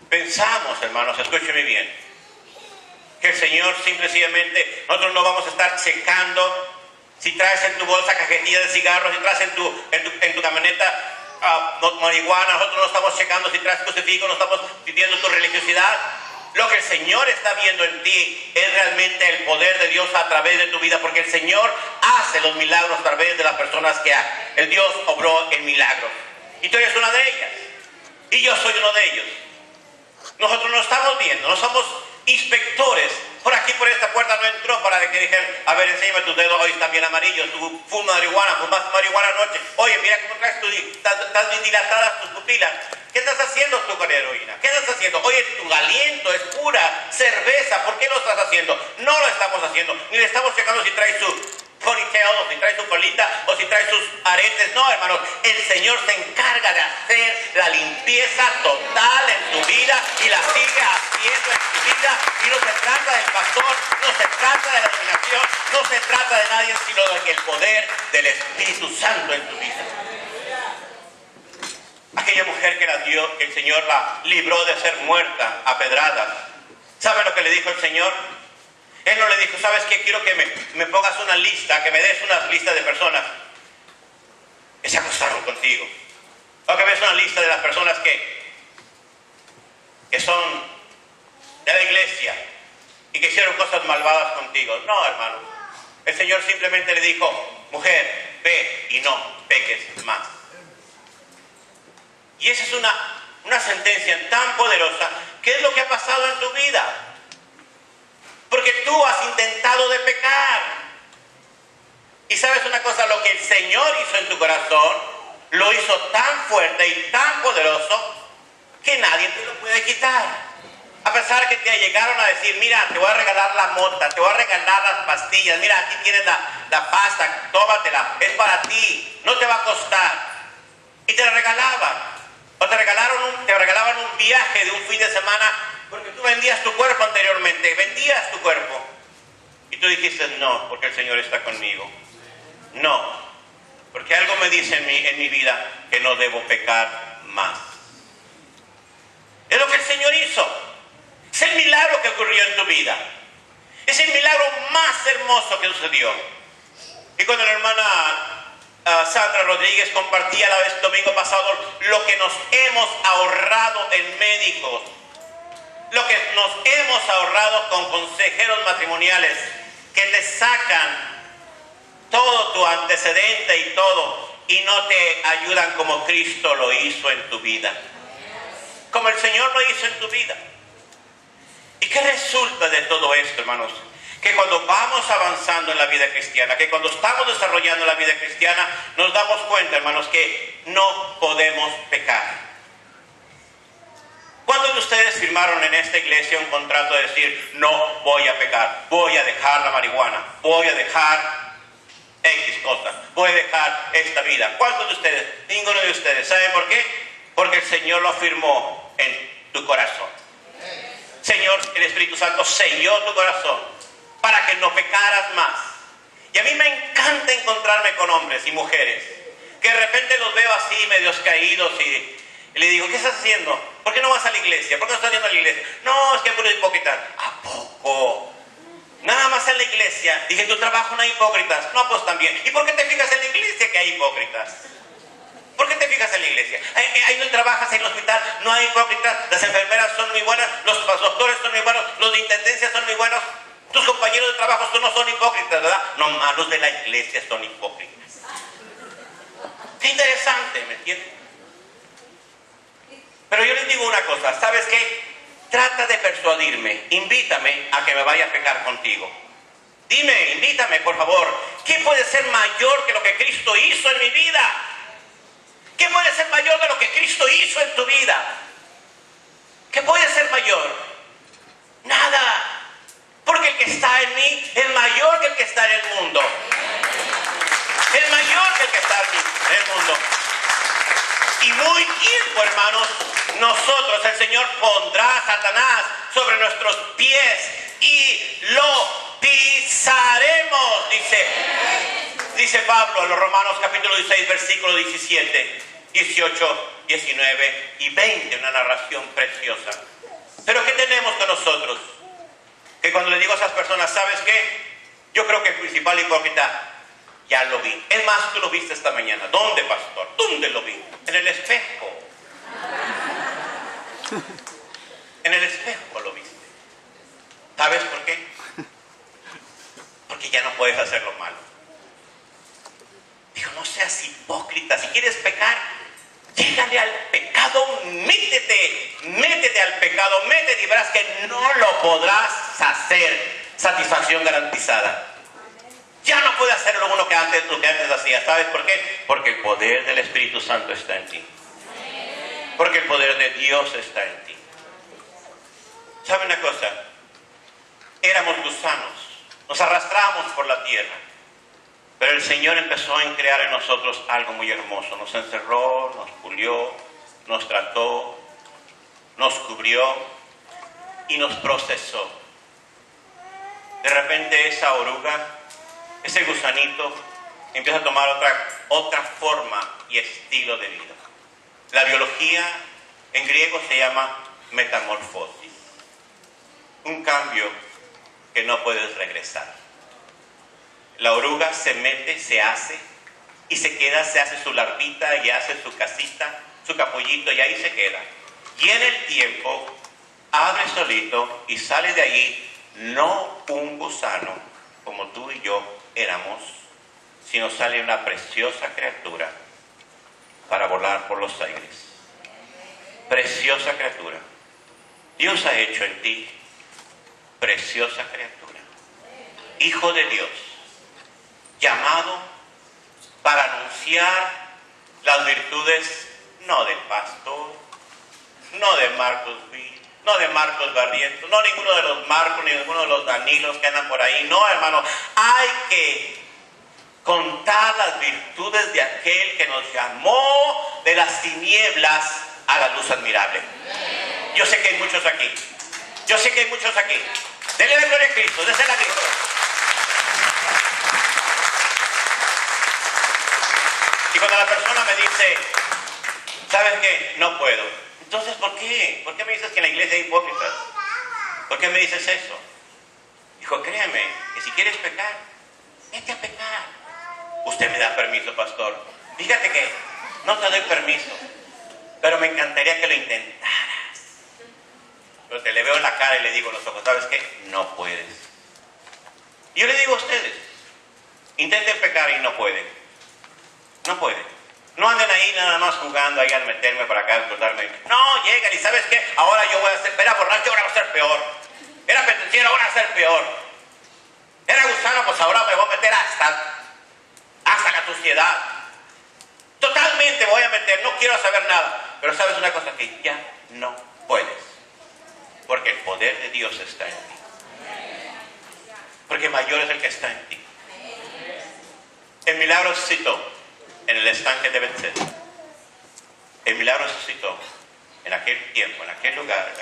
Pensamos, hermanos, escúcheme bien, que el Señor simplemente, nosotros no vamos a estar checando si traes en tu bolsa cajetilla de cigarros, si traes en tu camioneta marihuana. Nosotros no estamos checando si traes crucifijo, no estamos pidiendo tu religiosidad. Lo que el Señor está viendo en ti es realmente el poder de Dios a través de tu vida, porque el Señor hace los milagros a través de las personas que el Dios obró en milagros. Y tú eres una de ellas, y yo soy uno de ellos. Nosotros no estamos viendo, no somos inspectores. Por aquí, por esta puerta no entró para que dijeran: a ver, enséñame tus dedos, hoy están bien amarillos, tú fumas marihuana, fumaste marihuana anoche, oye, mira cómo traes estás bien dilatadas tus pupilas. ¿Qué estás haciendo tú con heroína? ¿Qué estás haciendo? Oye, tu aliento es pura cerveza, ¿por qué lo estás haciendo? No lo estamos haciendo, ni le estamos checando si traes su ponytail, o si trae su colita, o si trae sus aretes. No, hermanos, el Señor se encarga de hacer la limpieza total en tu vida y la sigue haciendo en tu vida. Y no se trata del pastor, no se trata de la denominación, no se trata de nadie, sino del poder del Espíritu Santo en tu vida. Aquella mujer que el Señor la libró de ser muerta a pedradas, ¿sabe lo que le dijo el Señor? Él no le dijo: ¿sabes qué? Quiero que me pongas una lista, que me des una lista de personas que se acostaron contigo. O que me des una lista de las personas que son de la iglesia y que hicieron cosas malvadas contigo. No, hermano. El Señor simplemente le dijo: mujer, ve y no peques más. Y esa es una sentencia tan poderosa. ¿Qué es lo que ha pasado en tu vida? Porque tú has intentado de pecar. Y sabes una cosa, lo que el Señor hizo en tu corazón, lo hizo tan fuerte y tan poderoso que nadie te lo puede quitar. A pesar que te llegaron a decir: mira, te voy a regalar la mota, te voy a regalar las pastillas, mira, aquí tienes la pasta, tómatela, es para ti, no te va a costar. Y te la regalaban. O te regalaban un viaje de un fin de semana, porque tú vendías tu cuerpo anteriormente, vendías tu cuerpo. Y tú dijiste: no, porque el Señor está conmigo. No, porque algo me dice en mi vida que no debo pecar más. Es lo que el Señor hizo. Es el milagro que ocurrió en tu vida. Es el milagro más hermoso que sucedió. Y cuando la hermana Sandra Rodríguez compartía la vez domingo pasado lo que nos hemos ahorrado en médicos, lo que nos hemos ahorrado con consejeros matrimoniales que te sacan todo tu antecedente y todo, y no te ayudan como Cristo lo hizo en tu vida, como el Señor lo hizo en tu vida. ¿Y qué resulta de todo esto, hermanos? Que cuando vamos avanzando en la vida cristiana, que cuando estamos desarrollando la vida cristiana, nos damos cuenta, hermanos, que no podemos pecar. ¿Cuántos de ustedes firmaron en esta iglesia un contrato de decir, no voy a pecar, voy a dejar la marihuana, voy a dejar X cosas, voy a dejar esta vida? ¿Cuántos de ustedes? Ninguno de ustedes. ¿Saben por qué? Porque el Señor lo firmó en tu corazón. Señor, el Espíritu Santo selló tu corazón para que no pecaras más. Y a mí me encanta encontrarme con hombres y mujeres que de repente los veo así, medios caídos, y le digo, ¿qué estás haciendo? ¿Por qué no vas a la iglesia? ¿Por qué no estás yendo a la iglesia? No, es que es puro hipócrita. ¿A poco? Nada más en la iglesia. Dije, ¿en tu trabajo no hay hipócritas? No, pues también. ¿Y por qué te fijas en la iglesia que hay hipócritas? ¿Por qué te fijas en la iglesia? Ahí no trabajas en el hospital, no hay hipócritas. Las enfermeras son muy buenas, los doctores son muy buenos, los de intendencia son muy buenos. Tus compañeros de trabajo tú no son hipócritas, ¿verdad? No, malos de la iglesia son hipócritas. Qué interesante, ¿me entiendes? Pero yo les digo una cosa, ¿sabes qué? Trata de persuadirme, invítame a que me vaya a pecar contigo. Dime, invítame, por favor. ¿Qué puede ser mayor que lo que Cristo hizo en mi vida? ¿Qué puede ser mayor de lo que Cristo hizo en tu vida? ¿Qué puede ser mayor? Nada. Porque el que está en mí es mayor que el que está en el mundo. Es mayor que el que está en el mundo. Y muy tiempo, hermanos, nosotros, el Señor pondrá a Satanás sobre nuestros pies y lo pisaremos, dice Pablo en los Romanos capítulo 16, versículo 17, 18, 19 y 20, una narración preciosa. Pero ¿qué tenemos con nosotros? Que cuando le digo a esas personas, ¿sabes qué? Yo creo que el principal hipócrita ya lo vi. Es más, tú lo viste esta mañana. ¿Dónde, pastor? ¿Dónde lo vi? En el espejo. En el espejo lo viste. ¿Sabes por qué? Porque ya no puedes hacer lo malo. Digo, no seas hipócrita. Si quieres pecar, llégale al pecado, métete al pecado, métete y verás que no lo podrás hacer. Satisfacción garantizada. Ya no puede hacer lo que antes hacía. ¿Sabes por qué? Porque el poder del Espíritu Santo está en ti. Porque el poder de Dios está en ti. ¿Sabe una cosa? Éramos gusanos, nos arrastrábamos por la tierra, pero el Señor empezó a crear en nosotros algo muy hermoso. Nos encerró, nos pulió, nos trató, nos cubrió y nos procesó. De repente esa oruga, ese gusanito, empieza a tomar otra forma y estilo de vida. La biología en griego se llama metamorfosis. Un cambio que no puedes regresar. La oruga se mete, se hace y se queda, se hace su larvita y hace su casita, su capullito y ahí se queda. Y en el tiempo abre solito y sale de allí no un gusano como tú y yo éramos, sino sale una preciosa criatura para volar por los aires. Preciosa criatura. Dios ha hecho en ti preciosa criatura. Hijo de Dios, llamado para anunciar las virtudes no del pastor, no de Marcos Vill, no de Marcos Barrientos, no ninguno de los Marcos, ni ninguno de los Danilos que andan por ahí. No, hermano, hay que contar las virtudes de aquel que nos llamó de las tinieblas a la luz admirable. Yo sé que hay muchos aquí. Yo sé que hay muchos aquí. Denle la gloria a Cristo, denle la Cristo. Y cuando la persona me dice, ¿sabes qué? No puedo. Entonces, ¿por qué? ¿Por qué me dices que en la iglesia hay hipócritas? ¿Por qué me dices eso? Dijo, créeme, que si quieres pecar, vete a pecar. Usted me da permiso, pastor. Fíjate que no te doy permiso, pero me encantaría que lo intentaras. Pero te le veo en la cara y le digo en los ojos, ¿sabes qué? No puedes. Y yo le digo a ustedes, intenten pecar y no pueden. No pueden. No anden ahí nada más jugando ahí al meterme para acá, explotarme. No, llegan y ¿sabes qué? Ahora yo voy a ser, era borracho, ahora voy a ser peor. Era pendenciero, ahora voy a ser peor. Era gusano, pues ahora me voy a meter hasta la suciedad. Totalmente voy a meter, no quiero saber nada. Pero ¿sabes una cosa? Que ya no puedes. Porque el poder de Dios está en ti. Porque mayor es el que está en ti. El milagro suscitó en el estanque de Bethesda. El milagro suscitó en aquel tiempo, en aquel lugar,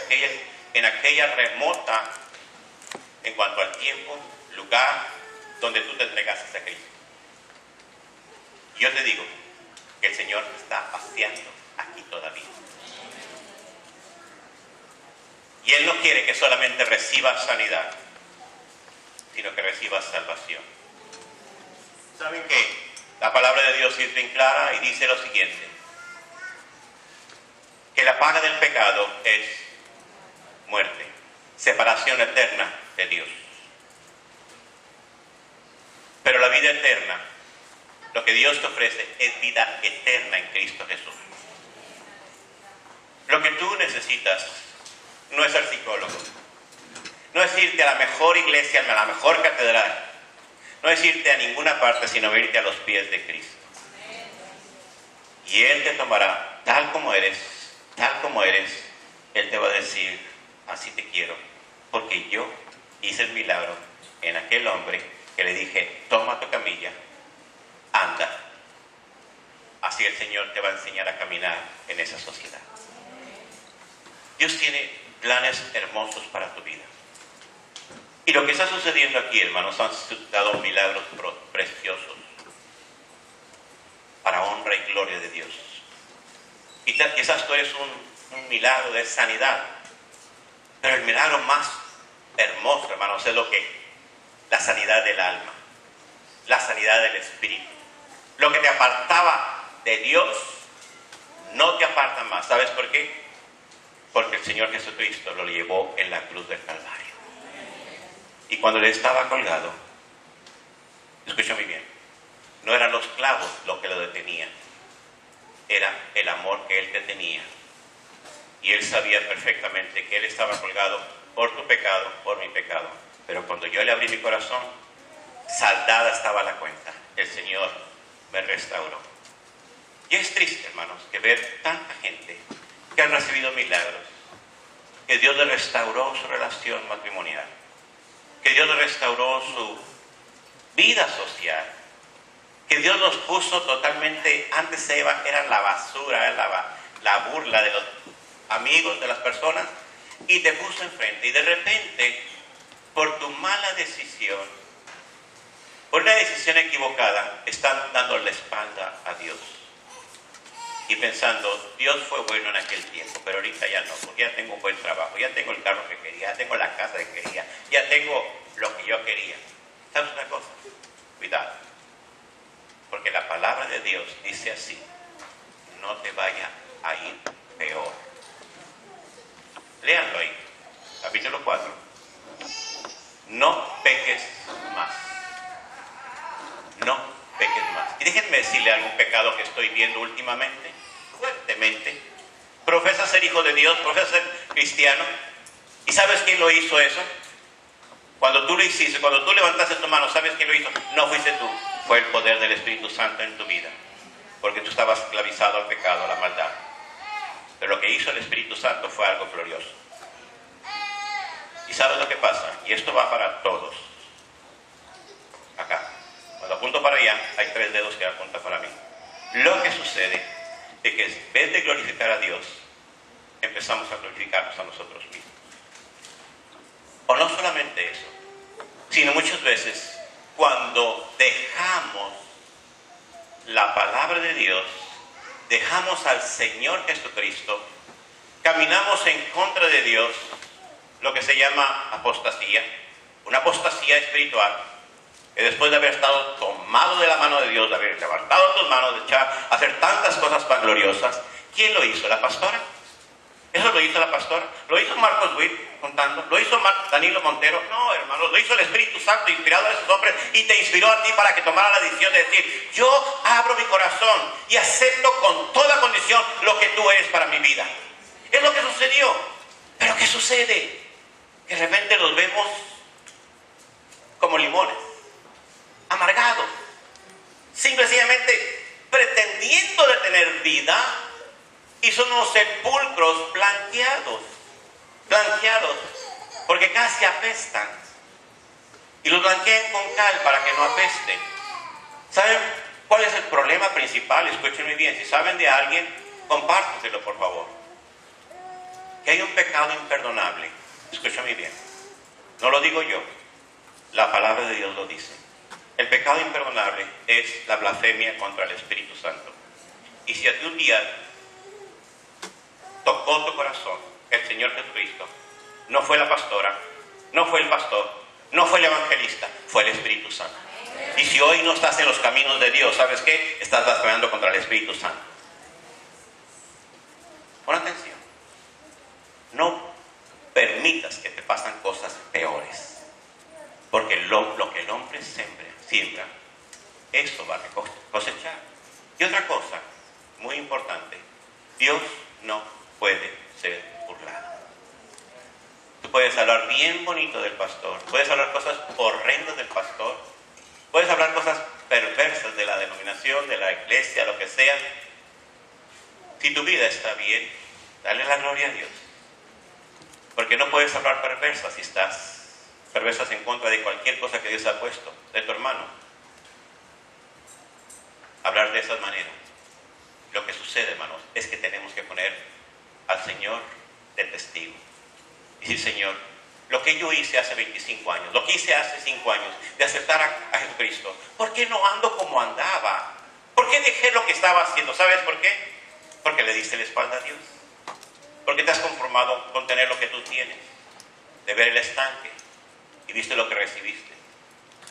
en aquella remota, en cuanto al tiempo, lugar donde tú te entregaste a Cristo. Yo te digo que el Señor está paseando aquí todavía. Y Él no quiere que solamente recibas sanidad, sino que recibas salvación. ¿Saben qué? La palabra de Dios es bien clara y dice lo siguiente: que la paga del pecado es muerte, separación eterna de Dios. Pero la vida eterna, lo que Dios te ofrece es vida eterna en Cristo Jesús. Lo que tú necesitas no es ser psicólogo, no es irte a la mejor iglesia, a la mejor catedral, no es irte a ninguna parte, sino irte a los pies de Cristo. Y Él te tomará tal como eres, Él te va a decir, así te quiero, porque yo hice el milagro en aquel hombre que le dije, toma tu camilla, anda. Así el Señor te va a enseñar a caminar en esa sociedad. Dios tiene planes hermosos para tu vida. Y lo que está sucediendo aquí, hermanos, han dado milagros preciosos para honra y gloria de Dios. Y quizás tú eres un milagro de sanidad, pero el milagro más hermoso, hermanos, es la sanidad del alma, la sanidad del espíritu. Lo que te apartaba de Dios no te aparta más. ¿Sabes por qué? Porque el Señor Jesucristo lo llevó en la cruz del Calvario. Y cuando Él estaba colgado, escucha muy bien, no eran los clavos lo que lo detenían, era el amor que Él te tenía. Y Él sabía perfectamente que Él estaba colgado por tu pecado, por mi pecado. Pero cuando yo le abrí mi corazón, saldada estaba la cuenta. El Señor me restauró. Y es triste, hermanos, que ver tanta gente que han recibido milagros, que Dios le restauró su relación matrimonial, que Dios le restauró su vida social, que Dios los puso totalmente, antes eran la basura, la burla de los amigos, de las personas, y te puso enfrente. Y de repente, por tu mala decisión, por una decisión equivocada, están dando la espalda a Dios. Y pensando, Dios fue bueno en aquel tiempo, pero ahorita ya no, porque ya tengo un buen trabajo, ya tengo el carro que quería, ya tengo la casa que quería, ya tengo lo que yo quería. ¿Sabes una cosa? Cuidado. Porque la palabra de Dios dice así: no te vaya a ir peor. Léanlo ahí, capítulo 4. No peques más. No peques más. Y déjenme decirle algún pecado que estoy viendo últimamente, fuertemente. Profesa ser hijo de Dios, profesa ser cristiano. ¿Y sabes quién lo hizo eso? Cuando tú lo hiciste, cuando tú levantaste tu mano, ¿sabes quién lo hizo? No fuiste tú, fue el poder del Espíritu Santo en tu vida. Porque tú estabas esclavizado al pecado, a la maldad. Pero lo que hizo el Espíritu Santo fue algo glorioso. ¿Y sabes lo que pasa? Y esto va para todos. Acá. Cuando apunto para allá, hay 3 dedos que apuntan para mí. Lo que sucede es que en vez de glorificar a Dios, empezamos a glorificarnos a nosotros mismos. O no solamente eso, sino muchas veces cuando dejamos la palabra de Dios, dejamos al Señor Jesucristo, caminamos en contra de Dios, lo que se llama apostasía, una apostasía espiritual, que después de haber estado tomado de la mano de Dios, de haber levantado tus manos, de hacer tantas cosas tan gloriosas, ¿quién lo hizo? ¿La pastora? ¿Eso lo hizo la pastora? ¿Lo hizo Marcos Witt contando? ¿Lo hizo Danilo Montero? No, hermanos, lo hizo el Espíritu Santo inspirado a esos hombres y te inspiró a ti para que tomara la decisión de decir: yo abro mi corazón y acepto con toda condición lo que tú eres para mi vida. Es lo que sucedió. Pero ¿qué sucede? Que de repente los vemos como limones, amargados, simplemente pretendiendo de tener vida, y son unos sepulcros blanqueados, porque casi apestan, y los blanquean con cal para que no apesten. ¿Saben cuál es el problema principal? Escúchenme bien, si saben de alguien, compárteselo por favor. Que hay un pecado imperdonable. Escúchame bien, no lo digo yo, la palabra de Dios lo dice. El pecado imperdonable es la blasfemia contra el Espíritu Santo. Y si a ti un día tocó tu corazón el Señor Jesucristo, no fue la pastora, no fue el pastor, no fue el evangelista, fue el Espíritu Santo. Y si hoy no estás en los caminos de Dios, ¿sabes qué? Estás blasfemando contra el Espíritu Santo. Pon atención. No permitas que te pasen cosas peores, porque lo que el hombre siembra, eso va a cosechar. Y otra cosa muy importante: Dios no puede ser burlado. Tú puedes hablar bien bonito del pastor, puedes hablar cosas horrendas del pastor, puedes hablar cosas perversas de la denominación, de la iglesia, lo que sea. Si tu vida está bien, dale la gloria a Dios. Porque no puedes hablar perversas si estás perversas en contra de cualquier cosa que Dios ha puesto, de tu hermano. Hablar de esa manera. Lo que sucede, hermanos, es que tenemos que poner al Señor de testigo. Y decir: Señor, lo que yo hice hace 25 años, lo que hice hace 5 años, de aceptar a Jesucristo, ¿por qué no ando como andaba? ¿Por qué dejé lo que estaba haciendo? ¿Sabes por qué? Porque le diste la espalda a Dios. Porque te has conformado con tener lo que tú tienes, de ver el estanque, y viste lo que recibiste.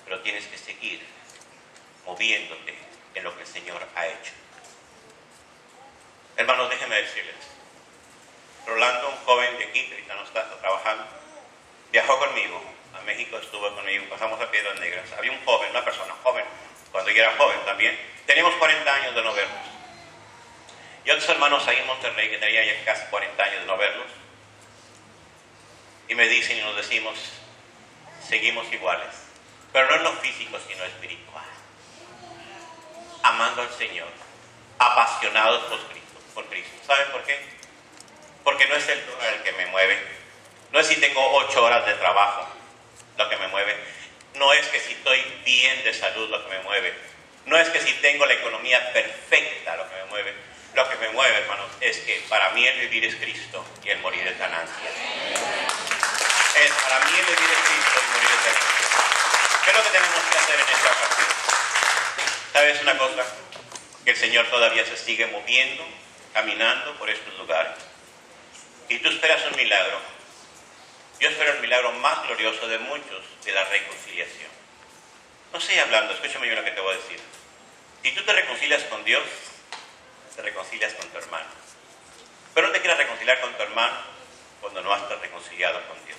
Pero tienes que seguir moviéndote en lo que el Señor ha hecho. Hermanos, déjenme decirles, Rolando, un joven de aquí que ahorita no está trabajando, viajó conmigo a México, estuvo conmigo, pasamos a Piedras Negras. Había un joven, una persona joven, cuando yo era joven también, teníamos 40 años de no vernos. Y otros hermanos ahí en Monterrey que tenía ya casi 40 años de no verlos, y me dicen y nos decimos: seguimos iguales, pero no en lo físico sino espiritual, amando al Señor, apasionados por Cristo. ¿Saben por qué? Porque no es el dólar el que me mueve, no es si tengo 8 horas de trabajo lo que me mueve, no es que si estoy bien de salud lo que me mueve, no es que si tengo la economía perfecta lo que me mueve. Lo que me mueve, hermanos, es que para mí el vivir es Cristo y el morir es ganancia. Para mí el vivir es Cristo y morir es ganancia. ¿Qué es lo que tenemos que hacer en esta ocasión? ¿Sabes una cosa? Que el Señor todavía se sigue moviendo, caminando por estos lugares. Y tú esperas un milagro. Yo espero el milagro más glorioso de muchos, de la reconciliación. No estoy hablando, escúchame bien lo que te voy a decir. Si tú te reconcilias con Dios, te reconcilias con tu hermano. Pero no te quieras reconciliar con tu hermano cuando no has reconciliado con Dios.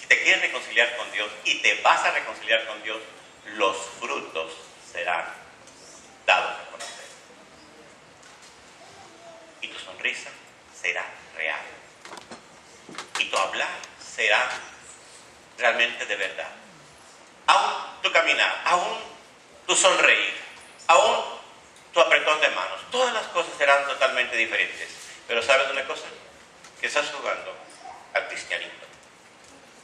Si te quieres reconciliar con Dios y te vas a reconciliar con Dios, los frutos serán dados a conocer. Y tu sonrisa será real. Y tu hablar será realmente de verdad. Aún tu caminar, aún tu sonreír, aún tu apretón de manos, todas las cosas serán totalmente diferentes. Pero ¿sabes una cosa? Que estás jugando al cristianismo.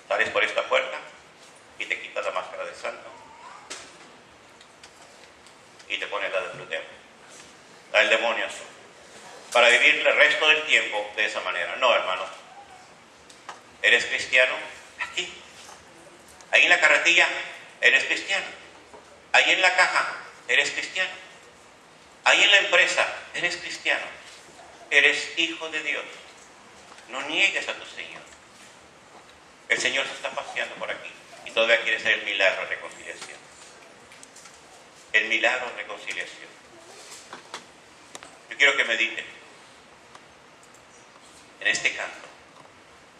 Sales por esta puerta y te quitas la máscara de santo y te pones la de Pluteo, la del demonio azul, para vivir el resto del tiempo de esa manera. No, hermano. ¿Eres cristiano? Aquí. Ahí en la carretilla, eres cristiano. Ahí en la caja, eres cristiano. Ahí en la empresa, eres cristiano. Eres hijo de Dios. No niegues a tu Señor. El Señor se está paseando por aquí y todavía quiere hacer el milagro de reconciliación. El milagro de reconciliación. Yo quiero que mediten en este canto,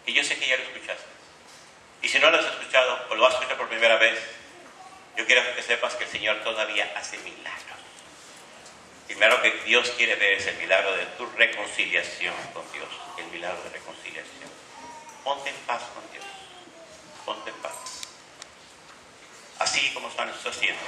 que yo sé que ya lo escuchaste. Y si no lo has escuchado o lo vas a escuchar por primera vez, yo quiero que sepas que el Señor todavía hace milagros. Primero que Dios quiere ver es el milagro de tu reconciliación con Dios, el milagro de reconciliación. Ponte en paz con Dios, ponte en paz. Así como están haciendo.